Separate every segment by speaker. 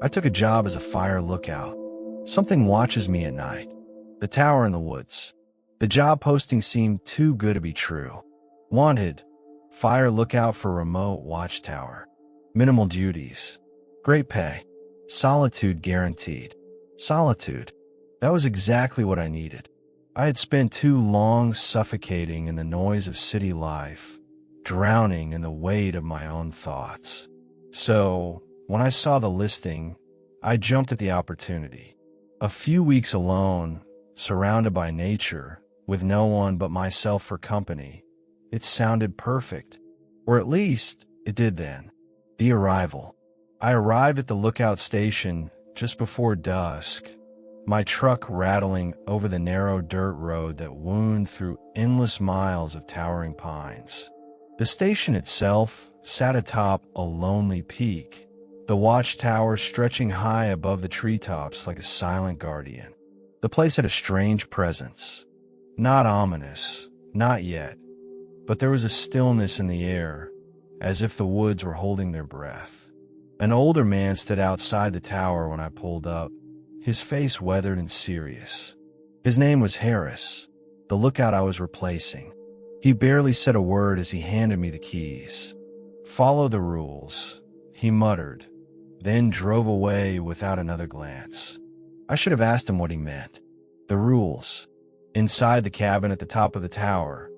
Speaker 1: I took a job as a fire lookout. Something watches me at night. The tower in the woods. The job posting seemed too good to be true. Wanted, fire lookout for remote watchtower. Minimal duties. Great pay. Solitude guaranteed. Solitude. That was exactly what I needed. I had spent too long suffocating in the noise of city life, drowning in the weight of my own thoughts. So, when I saw the listing, I jumped at the opportunity. A few weeks alone, surrounded by nature, with no one but myself for company. It sounded perfect. Or at least, it did then. The arrival. I arrived at the lookout station just before dusk, my truck rattling over the narrow dirt road that wound through endless miles of towering pines. The station itself sat atop a lonely peak, the watchtower stretching high above the treetops like a silent guardian. The place had a strange presence. Not ominous, not yet, but there was a stillness in the air, as if the woods were holding their breath. An older man stood outside the tower when I pulled up, his face weathered and serious. His name was Harris, the lookout I was replacing. He barely said a word as he handed me the keys. "Follow the rules," he muttered, then drove away without another glance. I should have asked him what he meant. The rules. Inside the cabin at the top of the tower,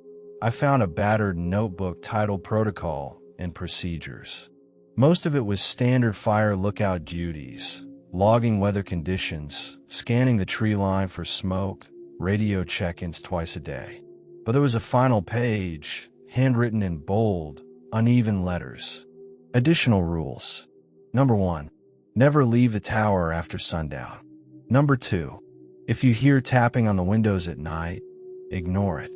Speaker 1: I found a battered notebook titled Protocol and Procedures. Most of it was standard fire lookout duties, logging weather conditions, scanning the tree line for smoke, radio check-ins twice a day. But there was a final page, handwritten in bold, uneven letters. Additional rules. Number 1. Never leave the tower after sundown. Number 2. If you hear tapping on the windows at night, ignore it.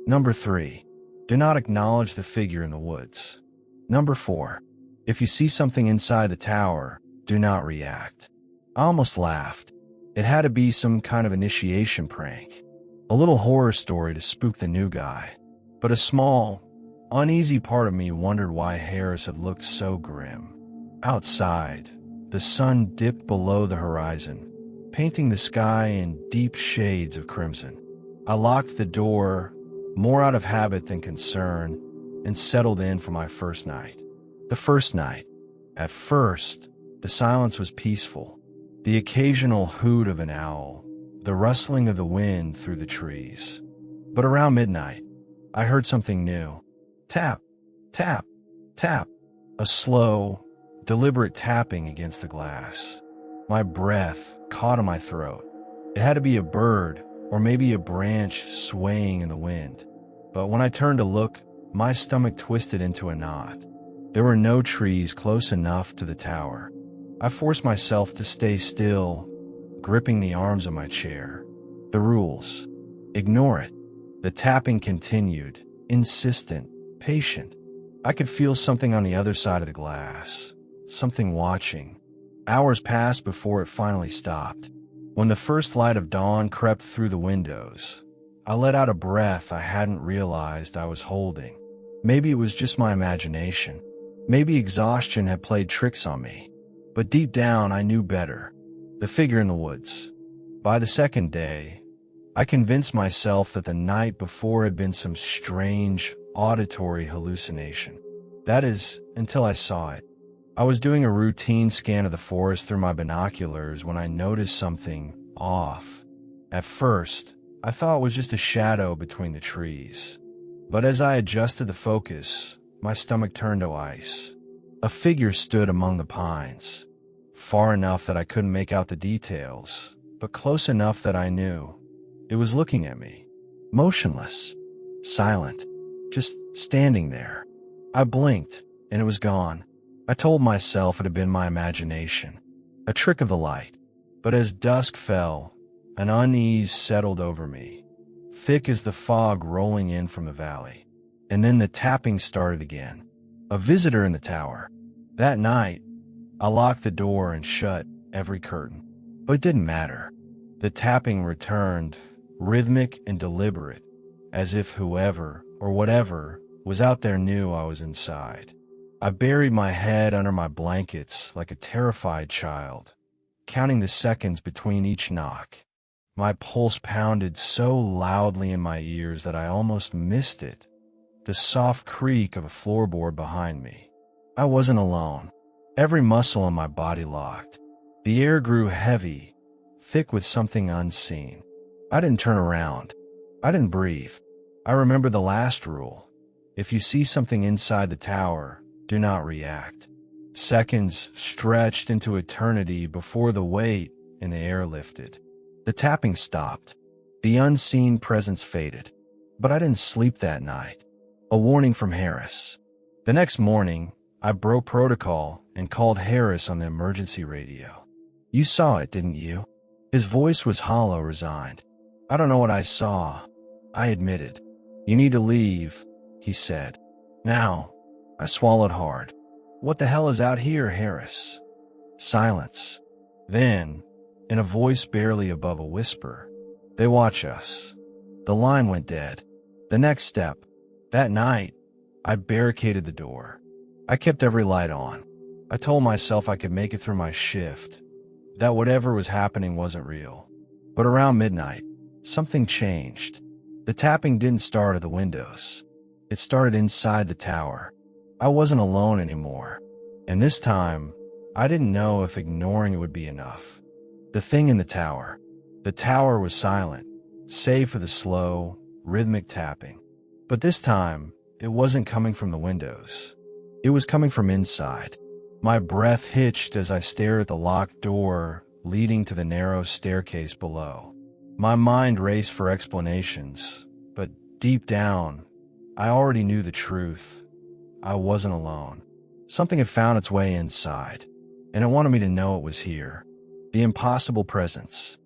Speaker 1: Number 3. Do not acknowledge the figure in the woods. Number 4. If you see something inside the tower, do not react. I almost laughed. It had to be some kind of initiation prank. A little horror story to spook the new guy. But a small, uneasy part of me wondered why Harris had looked so grim. Outside, the sun dipped below the horizon, painting the sky in deep shades of crimson. I locked the door, more out of habit than concern, and settled in for my first night. The first night. At first, the silence was peaceful. The occasional hoot of an owl, the rustling of the wind through the trees. But around midnight, I heard something new. Tap, tap, tap. A slow, deliberate tapping against the glass. My breath caught in my throat. It had to be a bird, or maybe a branch swaying in the wind. But when I turned to look, my stomach twisted into a knot. There were no trees close enough to the tower. I forced myself to stay still, gripping the arms of my chair. The rules. Ignore it. The tapping continued, insistent, patient. I could feel something on the other side of the glass. Something watching. Hours passed before it finally stopped. When the first light of dawn crept through the windows, I let out a breath I hadn't realized I was holding. Maybe it was just my imagination. Maybe exhaustion had played tricks on me. But deep down, I knew better. The figure in the woods. By the second day, I convinced myself that the night before had been some strange, auditory hallucination. That is, until I saw it. I was doing a routine scan of the forest through my binoculars when I noticed something off. At first, I thought it was just a shadow between the trees. But as I adjusted the focus, my stomach turned to ice. A figure stood among the pines, far enough that I couldn't make out the details, but close enough that I knew. It was looking at me, motionless, silent, just standing there. I blinked, and it was gone. I told myself it had been my imagination, a trick of the light. But as dusk fell, an unease settled over me, thick as the fog rolling in from the valley. And then the tapping started again. A visitor in the tower. That night, I locked the door and shut every curtain. But it didn't matter. The tapping returned, rhythmic and deliberate, as if whoever or whatever was out there knew I was inside. I buried my head under my blankets like a terrified child, counting the seconds between each knock. My pulse pounded so loudly in my ears that I almost missed it, the soft creak of a floorboard behind me. I wasn't alone. Every muscle in my body locked. The air grew heavy, thick with something unseen. I didn't turn around. I didn't breathe. I remember the last rule. If you see something inside the tower, do not react. Seconds stretched into eternity before the weight in the air lifted. The tapping stopped. The unseen presence faded. But I didn't sleep that night. A warning from Harris. The next morning, I broke protocol and called Harris on the emergency radio. You saw it, didn't you? His voice was hollow, resigned. I don't know what I saw, I admitted. You need to leave, he said. Now. I swallowed hard. What the hell is out here, Harris? Silence. Then, in a voice barely above a whisper, they watch us. The line went dead. The next step. That night, I barricaded the door. I kept every light on. I told myself I could make it through my shift, that whatever was happening wasn't real. But around midnight, something changed. The tapping didn't start at the windows. It started inside the tower. I wasn't alone anymore. And this time, I didn't know if ignoring it would be enough. The thing in the tower. The tower was silent, save for the slow, rhythmic tapping. But this time, it wasn't coming from the windows. It was coming from inside. My breath hitched as I stared at the locked door leading to the narrow staircase below. My mind raced for explanations, but deep down, I already knew the truth. I wasn't alone. Something had found its way inside, and it wanted me to know it was here. The impossible presence.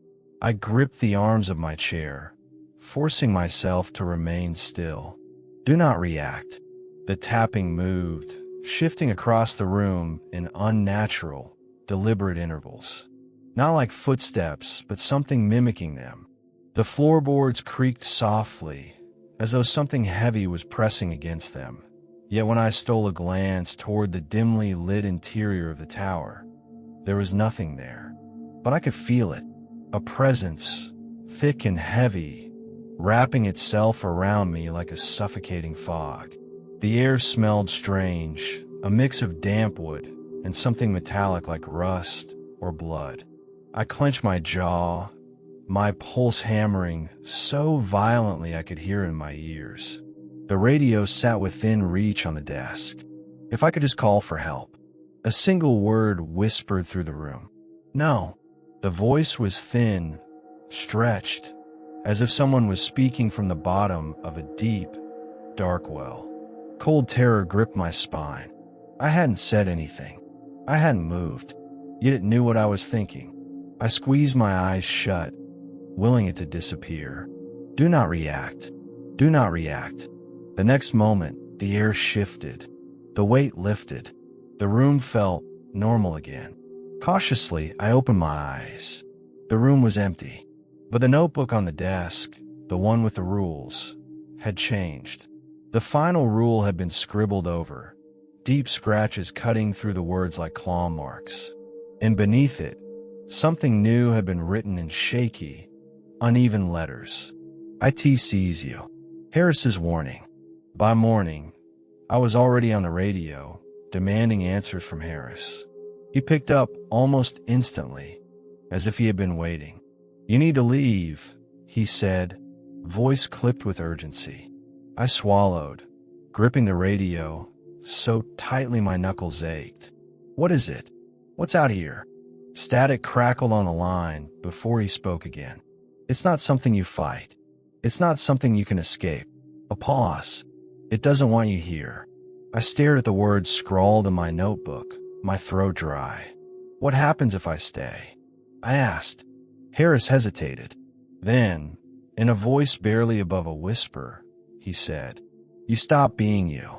Speaker 1: I gripped the arms of my chair, forcing myself to remain still. Do not react. The tapping moved, shifting across the room in unnatural, deliberate intervals. Not like footsteps, but something mimicking them. The floorboards creaked softly, as though something heavy was pressing against them. Yet when I stole a glance toward the dimly lit interior of the tower, there was nothing there. But I could feel it, a presence, thick and heavy, wrapping itself around me like a suffocating fog. The air smelled strange, a mix of damp wood and something metallic like rust or blood. I clenched my jaw, my pulse hammering so violently I could hear it in my ears. The radio sat within reach on the desk. If I could just call for help. A single word whispered through the room. No. The voice was thin, stretched, as if someone was speaking from the bottom of a deep, dark well. Cold terror gripped my spine. I hadn't said anything. I hadn't moved, yet it knew what I was thinking. I squeezed my eyes shut, willing it to disappear. Do not react. Do not react. The next moment, the air shifted. The weight lifted. The room felt normal again. Cautiously, I opened my eyes. The room was empty, but the notebook on the desk, the one with the rules, had changed. The final rule had been scribbled over, deep scratches cutting through the words like claw marks. And beneath it, something new had been written in shaky, uneven letters. IT sees you. Harris's warning. By morning, I was already on the radio, demanding answers from Harris. He picked up almost instantly, as if he had been waiting. You need to leave, he said, voice clipped with urgency. I swallowed, gripping the radio so tightly my knuckles ached. What is it? What's out here? Static crackled on the line before he spoke again. It's not something you fight. It's not something you can escape. A pause. It doesn't want you here. I stared at the words scrawled in my notebook, my throat dry. What happens if I stay? I asked. Harris hesitated. Then, in a voice barely above a whisper, he said, You stop being you.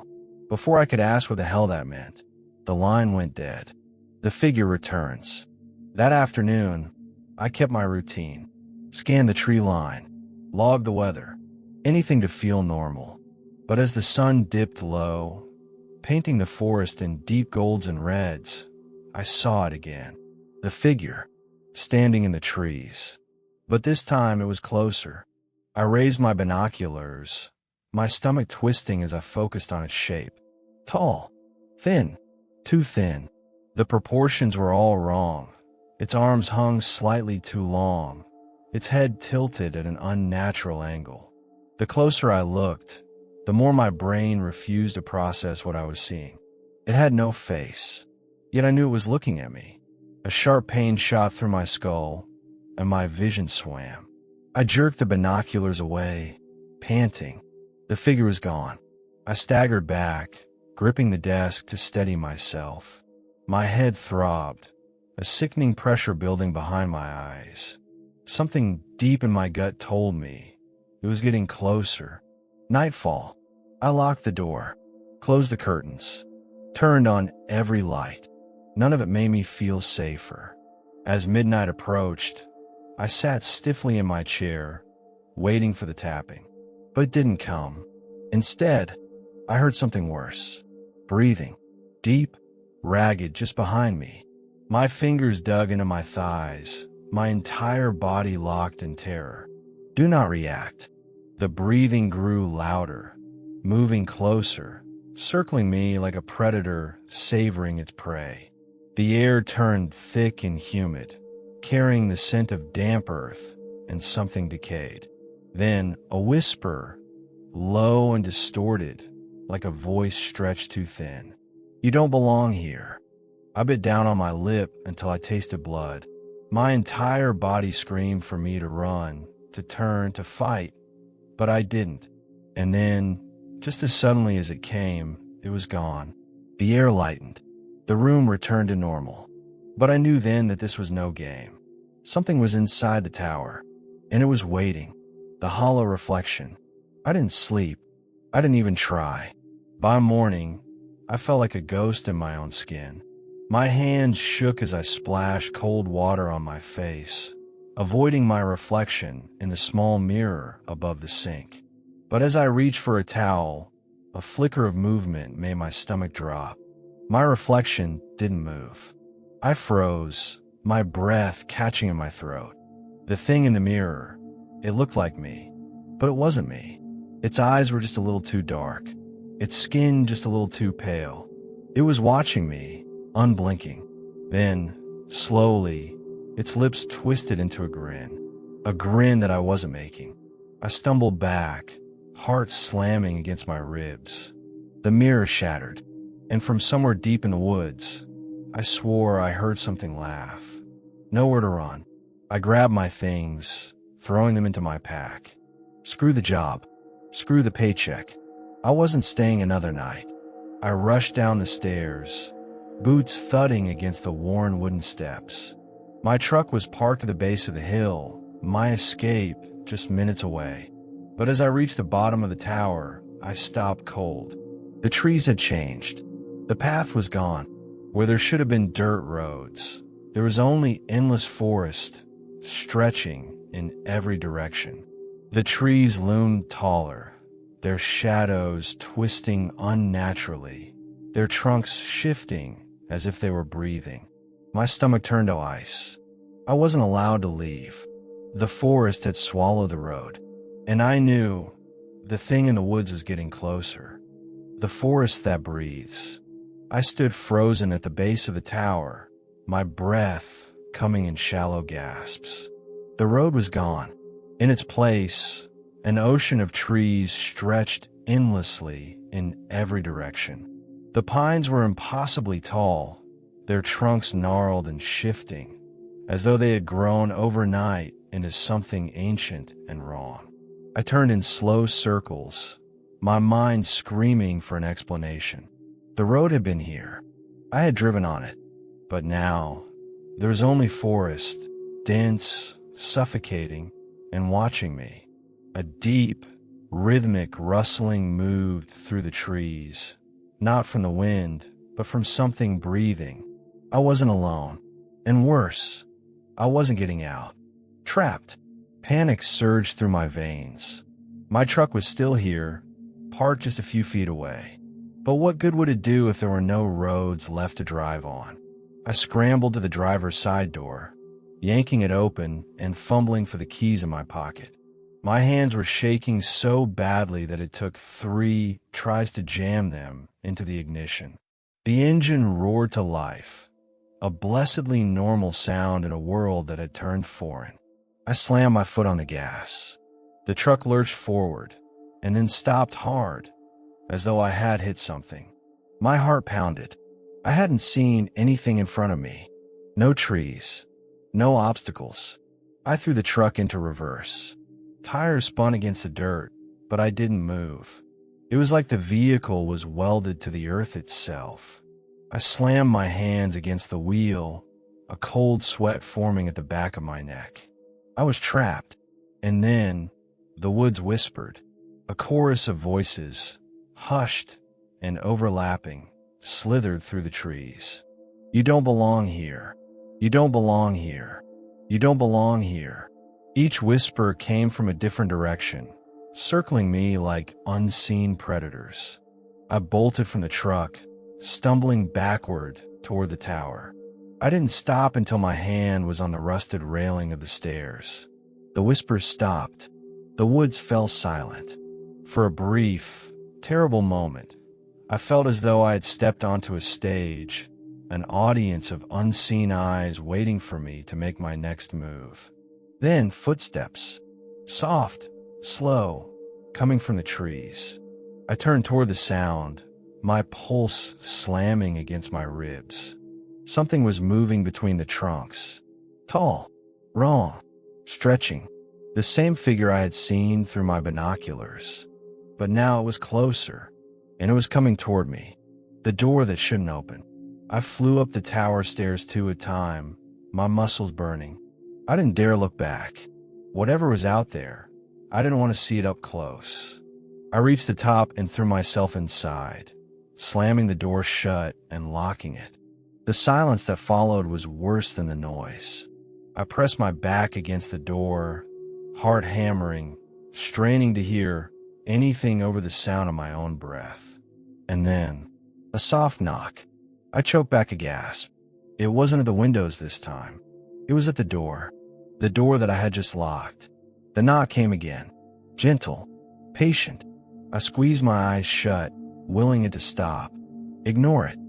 Speaker 1: Before I could ask what the hell that meant, the line went dead. The figure returns. That afternoon, I kept my routine. Scanned the tree line, logged the weather, anything to feel normal. But as the sun dipped low, painting the forest in deep golds and reds. I saw it again. The figure, standing in the trees. But this time it was closer. I raised my binoculars, my stomach twisting as I focused on its shape. Tall, thin, too thin. The proportions were all wrong. Its arms hung slightly too long, its head tilted at an unnatural angle. The closer I looked, the more my brain refused to process what I was seeing. It had no face, yet I knew it was looking at me. A sharp pain shot through my skull, and my vision swam. I jerked the binoculars away, panting. The figure was gone. I staggered back, gripping the desk to steady myself. My head throbbed, a sickening pressure building behind my eyes. Something deep in my gut told me it was getting closer. Nightfall. I locked the door, closed the curtains, turned on every light. None of it made me feel safer. As midnight approached, I sat stiffly in my chair, waiting for the tapping. But it didn't come. Instead, I heard something worse. Breathing. Deep, ragged, just behind me. My fingers dug into my thighs, my entire body locked in terror. Do not react. The breathing grew louder, moving closer, circling me like a predator savoring its prey. The air turned thick and humid, carrying the scent of damp earth and something decayed. Then a whisper, low and distorted, like a voice stretched too thin. "You don't belong here." I bit down on my lip until I tasted blood. My entire body screamed for me to run, to turn, to fight, but I didn't. And then, just as suddenly as it came, it was gone. The air lightened. The room returned to normal. But I knew then that this was no game. Something was inside the tower, and it was waiting. The hollow reflection. I didn't sleep. I didn't even try. By morning, I felt like a ghost in my own skin. My hands shook as I splashed cold water on my face, avoiding my reflection in the small mirror above the sink. But as I reached for a towel, a flicker of movement made my stomach drop. My reflection didn't move. I froze, my breath catching in my throat. The thing in the mirror, it looked like me, but it wasn't me. Its eyes were just a little too dark, its skin just a little too pale. It was watching me, unblinking. Then, slowly, its lips twisted into a grin that I wasn't making. I stumbled back, heart slamming against my ribs. The mirror shattered, and from somewhere deep in the woods, I swore I heard something laugh. Nowhere to run. I grabbed my things, throwing them into my pack. Screw the job. Screw the paycheck. I wasn't staying another night. I rushed down the stairs, boots thudding against the worn wooden steps. My truck was parked at the base of the hill, my escape just minutes away. But as I reached the bottom of the tower, I stopped cold. The trees had changed. The path was gone. Where there should have been dirt roads, there was only endless forest, stretching in every direction. The trees loomed taller, their shadows twisting unnaturally, their trunks shifting as if they were breathing. My stomach turned to ice. I wasn't allowed to leave. The forest had swallowed the road, and I knew the thing in the woods was getting closer. The forest that breathes. I stood frozen at the base of the tower, my breath coming in shallow gasps. The road was gone. In its place, an ocean of trees stretched endlessly in every direction. The pines were impossibly tall, their trunks gnarled and shifting, as though they had grown overnight into something ancient and wrong. I turned in slow circles, my mind screaming for an explanation. The road had been here. I had driven on it. But now, there was only forest, dense, suffocating, and watching me. A deep, rhythmic rustling moved through the trees, not from the wind, but from something breathing. I wasn't alone. And worse, I wasn't getting out. Trapped. Panic surged through my veins. My truck was still here, parked just a few feet away. But what good would it do if there were no roads left to drive on? I scrambled to the driver's side door, yanking it open and fumbling for the keys in my pocket. My hands were shaking so badly that it took 3 tries to jam them into the ignition. The engine roared to life, a blessedly normal sound in a world that had turned foreign. I slammed my foot on the gas. The truck lurched forward, and then stopped hard, as though I had hit something. My heart pounded. I hadn't seen anything in front of me. No trees, no obstacles. I threw the truck into reverse. Tires spun against the dirt, but I didn't move. It was like the vehicle was welded to the earth itself. I slammed my hands against the wheel, a cold sweat forming at the back of my neck. I was trapped. And then, the woods whispered. A chorus of voices, hushed and overlapping, slithered through the trees. You don't belong here. You don't belong here. You don't belong here. Each whisper came from a different direction, circling me like unseen predators. I bolted from the truck, stumbling backward toward the tower. I didn't stop until my hand was on the rusted railing of the stairs. The whispers stopped. The woods fell silent. For a brief, terrible moment, I felt as though I had stepped onto a stage, an audience of unseen eyes waiting for me to make my next move. Then footsteps, soft, slow, coming from the trees. I turned toward the sound, my pulse slamming against my ribs. Something was moving between the trunks. Tall, raw, stretching. The same figure I had seen through my binoculars. But now it was closer, and it was coming toward me. The door that shouldn't open. I flew up the tower stairs 2 at a time, my muscles burning. I didn't dare look back. Whatever was out there, I didn't want to see it up close. I reached the top and threw myself inside, slamming the door shut and locking it. The silence that followed was worse than the noise. I pressed my back against the door, heart hammering, straining to hear anything over the sound of my own breath. And then, a soft knock. I choked back a gasp. It wasn't at the windows this time. It was at the door that I had just locked. The knock came again, gentle, patient. I squeezed my eyes shut, willing it to stop. Ignore it.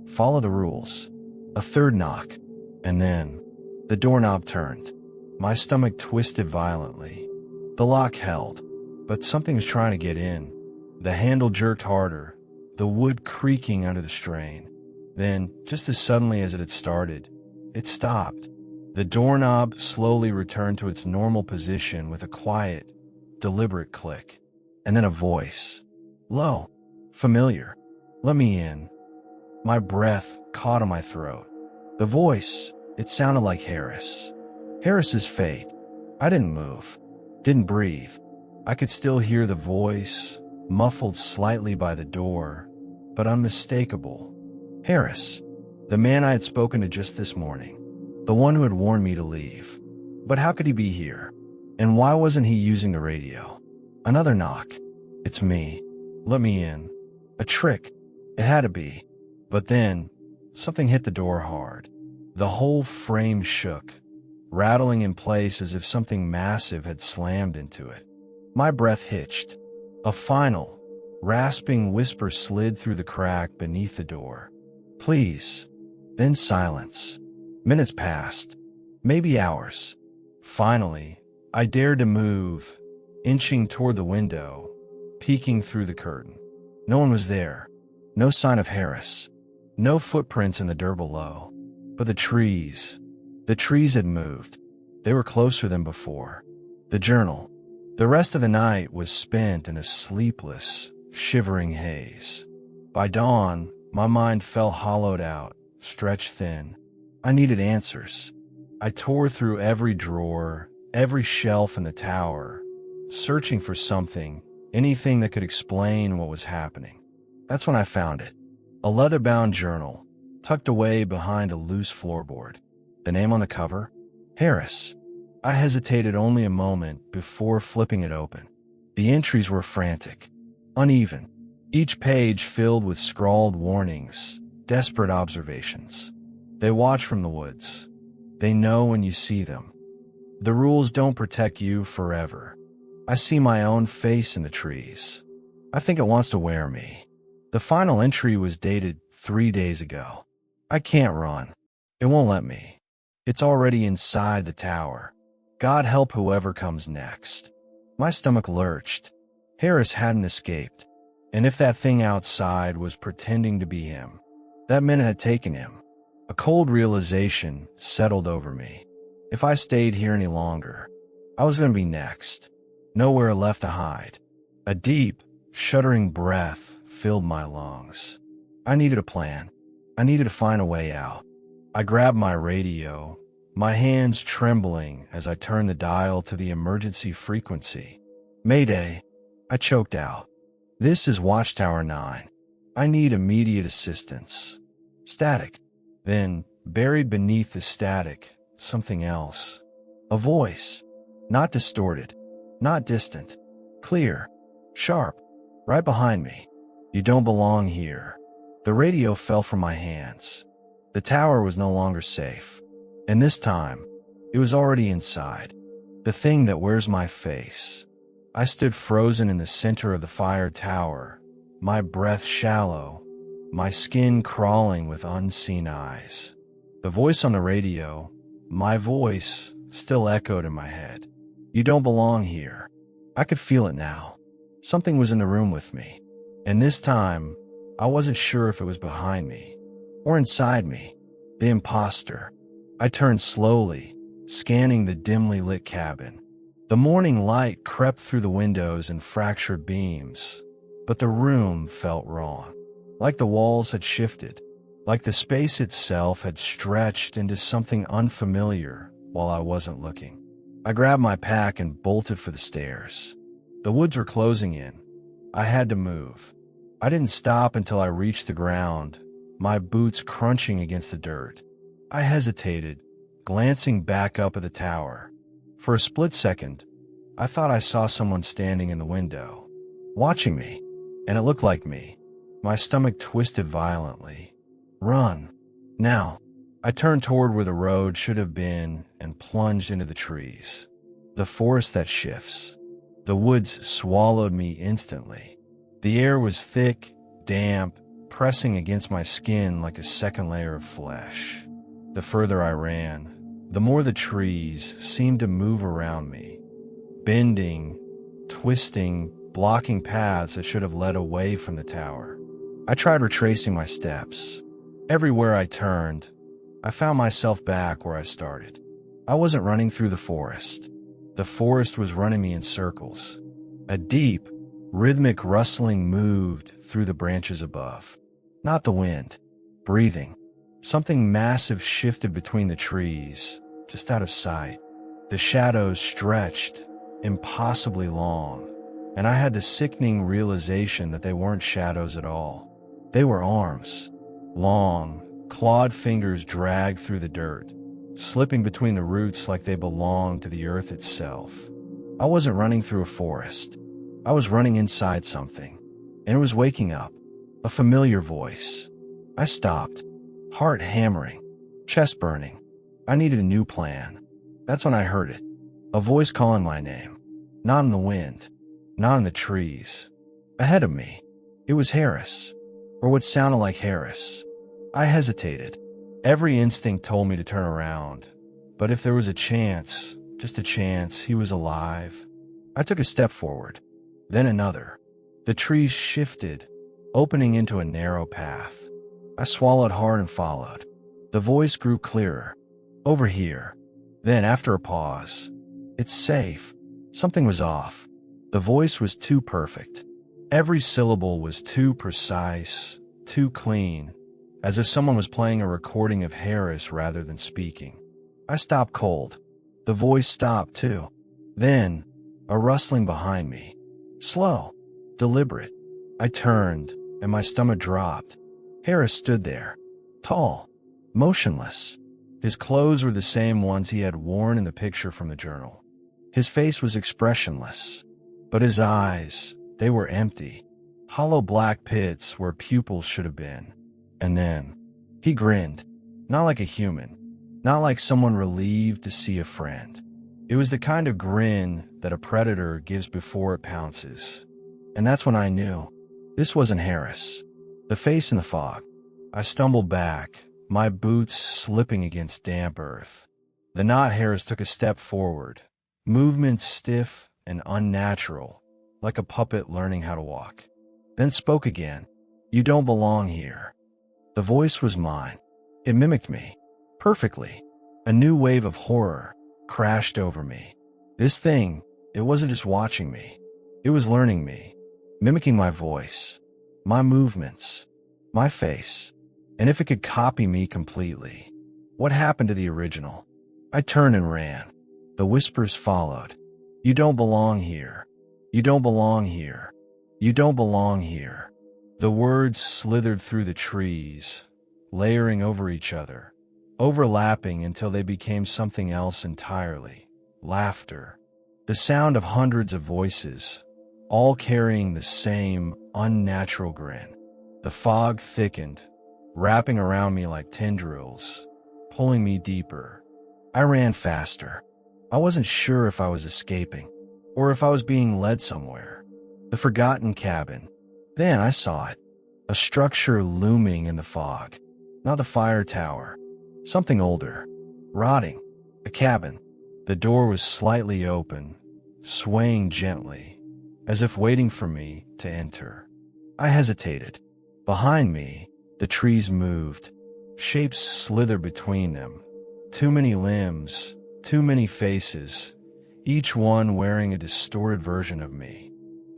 Speaker 1: Follow the rules. A third knock, and then the doorknob turned. My stomach twisted violently. The lock held, but something was trying to get in. The handle jerked harder, the wood creaking under the strain. Then, just as suddenly as it had started, it stopped. The doorknob slowly returned to its normal position with a quiet, deliberate click. And then a voice. Low, familiar. Let me in. My breath caught in my throat. The voice, it sounded like Harris. Harris's fate. I didn't move, didn't breathe. I could still hear the voice, muffled slightly by the door, but unmistakable. Harris, the man I had spoken to just this morning. The one who had warned me to leave. But how could he be here? And why wasn't he using the radio? Another knock. It's me. Let me in. A trick. It had to be. But then, something hit the door hard. The whole frame shook, rattling in place as if something massive had slammed into it. My breath hitched. A final, rasping whisper slid through the crack beneath the door. Please. Then silence. Minutes passed, maybe hours. Finally, I dared to move, inching toward the window, peeking through the curtain. No one was there. No sign of Harris. No footprints in the dirt below. But the trees had moved. They were closer than before. The journal. The rest of the night was spent in a sleepless, shivering haze. By dawn, my mind felt hollowed out, stretched thin. I needed answers. I tore through every drawer, every shelf in the tower, searching for something, anything that could explain what was happening. That's when I found it. A leather-bound journal, tucked away behind a loose floorboard. The name on the cover? Harris. I hesitated only a moment before flipping it open. The entries were frantic, uneven. each page filled with scrawled warnings, desperate observations. They watch from the woods. They know when you see them. The rules don't protect you forever. I see my own face in the trees. I think it wants to wear me. The final entry was dated 3 days ago. I can't run. It won't let me. It's already inside the tower. God help whoever comes next. My stomach lurched. Harris hadn't escaped. And if that thing outside was pretending to be him, that meant it had taken him. A cold realization settled over me. If I stayed here any longer, I was going to be next. Nowhere left to hide. A deep, shuddering breath filled my lungs. I needed a plan. I needed to find a way out. I grabbed my radio, my hands trembling as I turned the dial to the emergency frequency. Mayday, I choked out. This is Watchtower 9. I need immediate assistance. Static. Then, buried beneath the static, something else. A voice. Not distorted. Not distant. Clear. Sharp. Right behind me. You don't belong here. The radio fell from my hands. The tower was no longer safe. And this time, it was already inside. The thing that wears my face. I stood frozen in the center of the fire tower, my breath shallow, my skin crawling with unseen eyes. The voice on the radio, my voice, still echoed in my head. You don't belong here. I could feel it now. Something was in the room with me. And this time, I wasn't sure if it was behind me or inside me. The imposter. I turned slowly, scanning the dimly lit cabin. The morning light crept through the windows in fractured beams, but the room felt wrong. Like the walls had shifted, like the space itself had stretched into something unfamiliar while I wasn't looking. I grabbed my pack and bolted for the stairs. The woods were closing in. I had to move. I didn't stop until I reached the ground, my boots crunching against the dirt. I hesitated, glancing back up at the tower. For a split second, I thought I saw someone standing in the window, watching me, and it looked like me. My stomach twisted violently. Run. Now. I turned toward where the road should have been and plunged into the trees. The forest that shifts. The woods swallowed me instantly. The air was thick, damp, pressing against my skin like a second layer of flesh. The further I ran, the more the trees seemed to move around me, bending, twisting, blocking paths that should have led away from the tower. I tried retracing my steps. Everywhere I turned, I found myself back where I started. I wasn't running through the forest. The forest was running me in circles. A deep, rhythmic rustling moved through the branches above. Not the wind. Breathing. Something massive shifted between the trees, just out of sight. The shadows stretched, impossibly long, and I had the sickening realization that they weren't shadows at all. They were arms. Long, clawed fingers dragged through the dirt, slipping between the roots like they belonged to the earth itself. I wasn't running through a forest. I was running inside something, and it was waking up. A familiar voice. I stopped. Heart hammering, chest burning. I needed a new plan. That's when I heard it. A voice calling my name. Not in the wind. Not in the trees. Ahead of me. It was Harris. Or what sounded like Harris. I hesitated. Every instinct told me to turn around. But if there was a chance, just a chance, he was alive. I took a step forward. Then another. The trees shifted, opening into a narrow path. I swallowed hard and followed. The voice grew clearer. Over here. Then, after a pause, it's safe. Something was off. The voice was too perfect. Every syllable was too precise, too clean, as if someone was playing a recording of Harris rather than speaking. I stopped cold. The voice stopped too. Then, a rustling behind me. Slow. Deliberate. I turned, and my stomach dropped. Harris stood there, tall, motionless. His clothes were the same ones he had worn in the picture from the journal. His face was expressionless, but his eyes, they were empty, hollow black pits where pupils should have been. And then he grinned, not like a human, not like someone relieved to see a friend. It was the kind of grin that a predator gives before it pounces. And that's when I knew this wasn't Harris. The face in the fog. I stumbled back, my boots slipping against damp earth. The not Harris took a step forward, movements stiff and unnatural, like a puppet learning how to walk. Then spoke again. "You don't belong here." The voice was mine. It mimicked me perfectly. A new wave of horror crashed over me. This thing, it wasn't just watching me. It was learning me, mimicking my voice, my movements, my face. And if it could copy me completely, what happened to the original? I turned and ran. The whispers followed. "You don't belong here. You don't belong here. You don't belong here." The words slithered through the trees, layering over each other, overlapping until they became something else entirely. Laughter. The sound of hundreds of voices, all carrying the same unnatural grin. The fog thickened, wrapping around me like tendrils, pulling me deeper. I ran faster. I wasn't sure if I was escaping, or if I was being led somewhere. The forgotten cabin. Then I saw it. A structure looming in the fog. Not the fire tower. Something older. Rotting. A cabin. The door was slightly open, swaying gently, as if waiting for me to enter. I hesitated. Behind me, the trees moved. Shapes slithered between them. Too many limbs, too many faces, each one wearing a distorted version of me.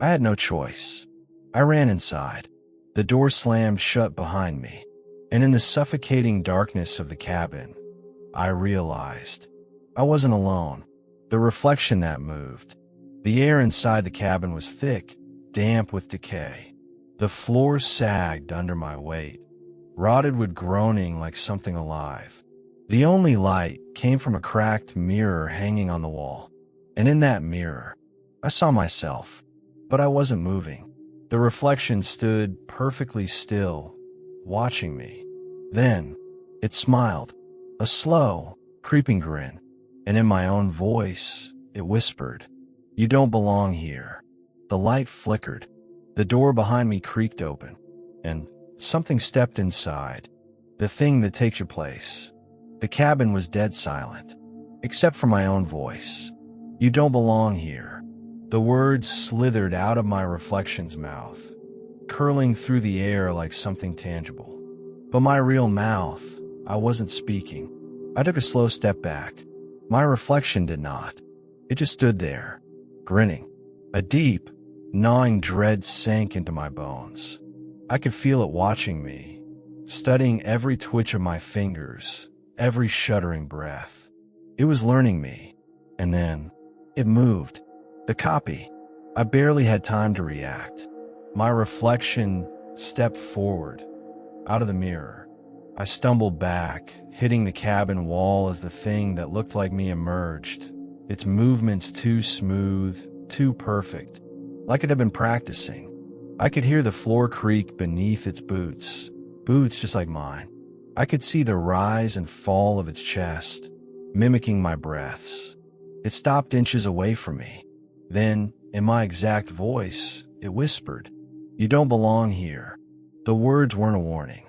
Speaker 1: I had no choice. I ran inside. The door slammed shut behind me, and in the suffocating darkness of the cabin, I realized I wasn't alone. The reflection that moved. The air inside the cabin was thick, damp with decay. The floor sagged under my weight, rotted with groaning like something alive. The only light came from a cracked mirror hanging on the wall, and in that mirror, I saw myself, but I wasn't moving. The reflection stood perfectly still, watching me. Then, it smiled, a slow, creeping grin, and in my own voice, it whispered, "You don't belong here." The light flickered. The door behind me creaked open, and something stepped inside, the thing that takes your place. The cabin was dead silent, except for my own voice. "You don't belong here." The words slithered out of my reflection's mouth, curling through the air like something tangible. But my real mouth, I wasn't speaking. I took a slow step back. My reflection did not. It just stood there, grinning. A deep, gnawing dread sank into my bones. I could feel it watching me, studying every twitch of my fingers, every shuddering breath. It was learning me. And then, it moved. The copy. I barely had time to react. My reflection stepped forward, out of the mirror. I stumbled back, hitting the cabin wall as the thing that looked like me emerged, its movements too smooth, too perfect, like it had been practicing. I could hear the floor creak beneath its boots just like mine. I could see the rise and fall of its chest, mimicking my breaths. It stopped inches away from me. Then, in my exact voice, it whispered, "You don't belong here." The words weren't a warning.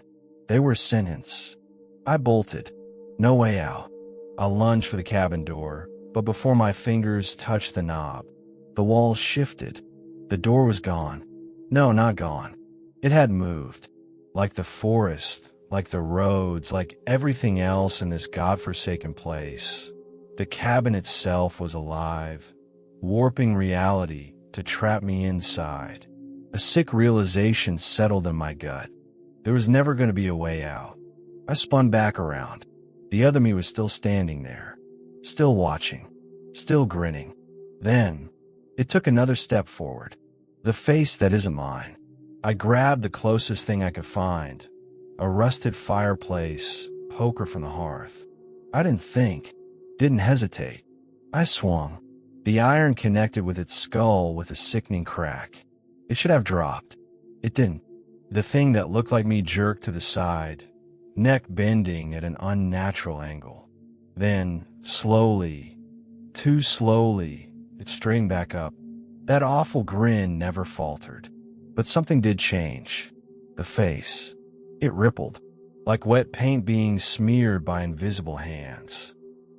Speaker 1: They were a sentence. I bolted. No way out. I lunged for the cabin door, but before my fingers touched the knob, the walls shifted. The door was gone. No, not gone. It had moved. Like the forest, like the roads, like everything else in this godforsaken place. The cabin itself was alive, warping reality to trap me inside. A sick realization settled in my gut. There was never going to be a way out. I spun back around. The other me was still standing there, still watching, still grinning. Then, it took another step forward. The face that isn't mine. I grabbed the closest thing I could find, a rusted fireplace, poker from the hearth. I didn't think, didn't hesitate. I swung. The iron connected with its skull with a sickening crack. It should have dropped. It didn't. The thing that looked like me jerked to the side, neck bending at an unnatural angle. Then, slowly, too slowly, it straightened back up. That awful grin never faltered. But something did change. The face. It rippled, like wet paint being smeared by invisible hands.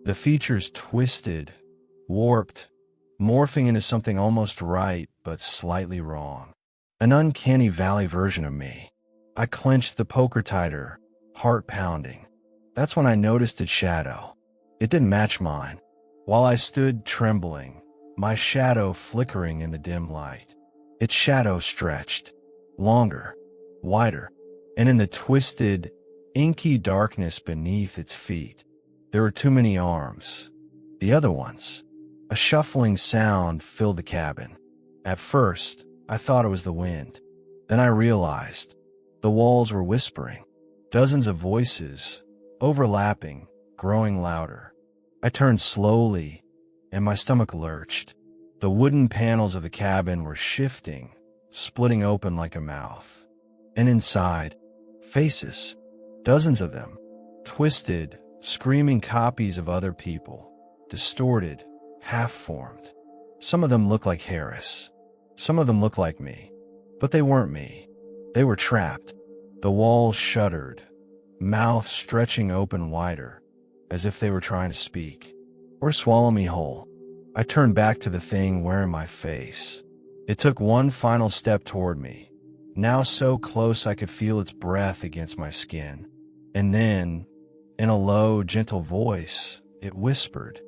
Speaker 1: The features twisted, warped, morphing into something almost right but slightly wrong. An uncanny valley version of me. I clenched the poker tighter, heart pounding. That's when I noticed its shadow. It didn't match mine. While I stood trembling, my shadow flickering in the dim light, its shadow stretched, longer, wider, and in the twisted, inky darkness beneath its feet, there were too many arms. The other ones. A shuffling sound filled the cabin. At first, I thought it was the wind. Then I realized the walls were whispering. Dozens of voices, overlapping, growing louder. I turned slowly, and my stomach lurched. The wooden panels of the cabin were shifting, splitting open like a mouth. And inside, faces, dozens of them, twisted, screaming copies of other people, distorted, half-formed. Some of them looked like Harris. Some of them looked like me. But they weren't me. They were trapped. The walls shuddered, mouths stretching open wider, as if they were trying to speak, or swallow me whole. I turned back to the thing wearing my face. It took one final step toward me, now so close I could feel its breath against my skin. And then, in a low, gentle voice, it whispered,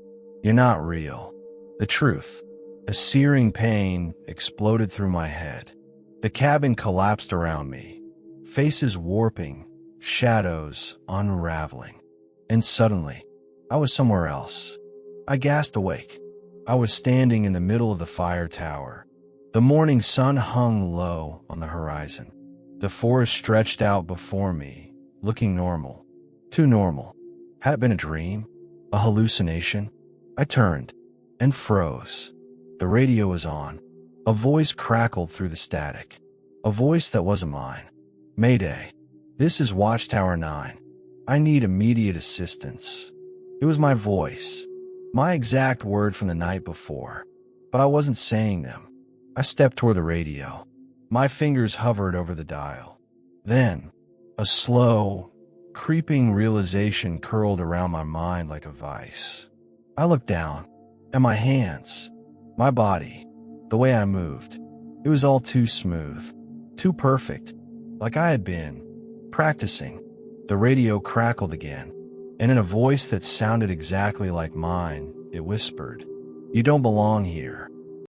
Speaker 1: "You're not real." The truth. A searing pain exploded through my head. The cabin collapsed around me, faces warping, shadows unraveling. And suddenly, I was somewhere else. I gasped awake. I was standing in the middle of the fire tower. The morning sun hung low on the horizon. The forest stretched out before me, looking normal. Too normal. Had it been a dream? A hallucination? I turned and froze. The radio was on. A voice crackled through the static. A voice that wasn't mine. "Mayday. This is Watchtower 9. I need immediate assistance." It was my voice. My exact word from the night before. But I wasn't saying them. I stepped toward the radio. My fingers hovered over the dial. Then, a slow, creeping realization curled around my mind like a vice. I looked down, and my hands, my body, the way I moved, it was all too smooth, too perfect, like I had been practicing. The radio crackled again, and in a voice that sounded exactly like mine, it whispered, "You don't belong here."